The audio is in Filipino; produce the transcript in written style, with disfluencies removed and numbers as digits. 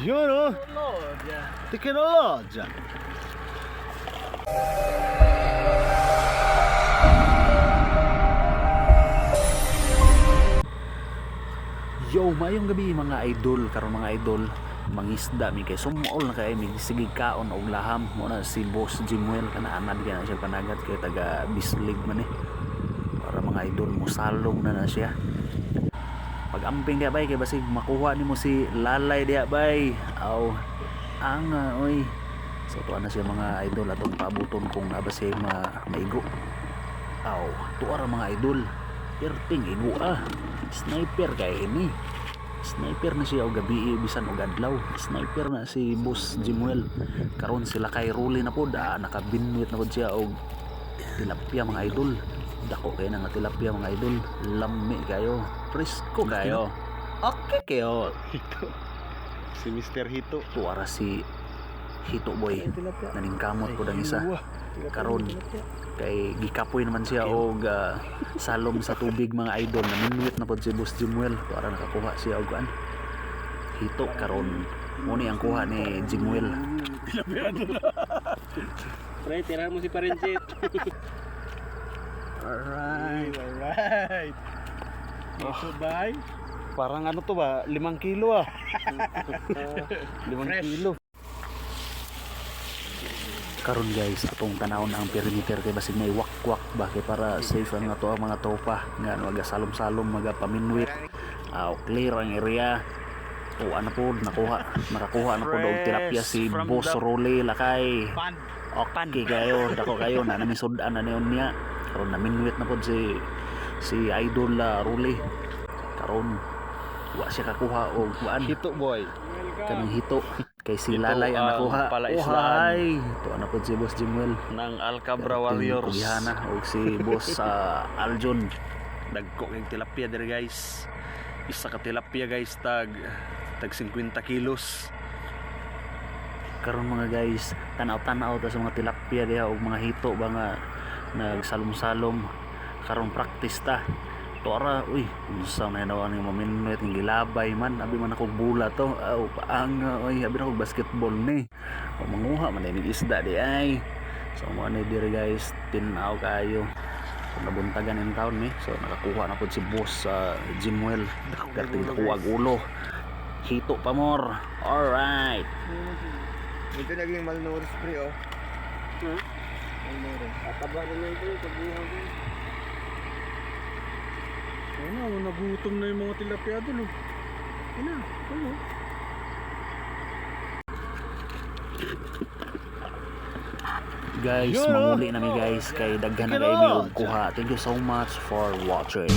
Yun o. Teknolodya. Yo, mayong gabi mga idol. Karon mga idol, mangisda mi kay sumol na kay mi sige kaon og laham mo na si Boss Jimuel kana anad na siya panagat kay taga Bislig man para mga idol mo salong na siya. Pag-amping dia bay kay basig makuha nimo si Lalay dia bay. Aw ang oy. So tuwa na siya mga idol atong pabuton kung nabasig maigo. Aw, tuwa ra mga idol. Perting igo Sniper kay ini. Sniper na siya og gabi bisan og adlaw. Sniper na si Boss Jimuel. Karon sila kay Ruli na pod, nakabinwit na pod siya og tilapia mga idol. Dako kay nga tilapia mga idol. Lami kayo, presko kayo. Okay kayo. Hito. Si Mr. Hito. Tuara si Hito boy. Naningkamot pod ang isa. Karon kay gikapoy naman siya og salom sa tubig mga idol. Naminwit na pod si Boss Jimuel para nakakuha siya og an hito. Karon mo ni ang kuha ni Jimuel. Pre, tira mo si Parenchit. Alright. Ito bay. Parang ano to ba? 5 kilo 5 kilo. Karon guys, atong tanawon ang perimeter kay basig may wakwak ba kay para safe ang ato ang mga tropa nga ano aga salom-salom maga paminwit. Clear ang area. O ano po nakakuha na po og tilapia si Boss Ruli lakay. Okay kayo, dako kayo na namin sudan na niyon niya. Karon naminwit na po si Idol Ruli. Karon wa siya kakuha og kuan Hito boy. kanang hito kay si Lalay ang nakuha. Ohay, ito na po si Boss Jimuel Ng Alcabra Warriors. Pugihana o si Boss Aljon. Dagko ng tilapia dere guys. Isa ka tilapia guys tag 50 kilos. Karon mga guys, tanaw-tanaw ta sa mga tilapia diha o mga hito ba nga nagsalom-salom. Karon practice ta. Tora, uy, unsa na nawa ni maminwit ng gilabay man, abi man ako bula to. Paang, uy, abi na ako basketball ni. O manguha man ni isda di ay. So mo ni dire guys, tinaw kayo. Kung nabuntagan yung taon ni, so nakakuha na po si Boss Jimuel. Gating nakuha ang ulo. Hito pa more. Alright. Ito naging malnourished pre oh. Malnourished. Ataba rin yan pre, kabuhan ko. Ano, nagutom na yung mga tilapia doon. Ano? Guys, manguli na mi guys kay daghan na kayo mi og kuha. Thank you so much for watching.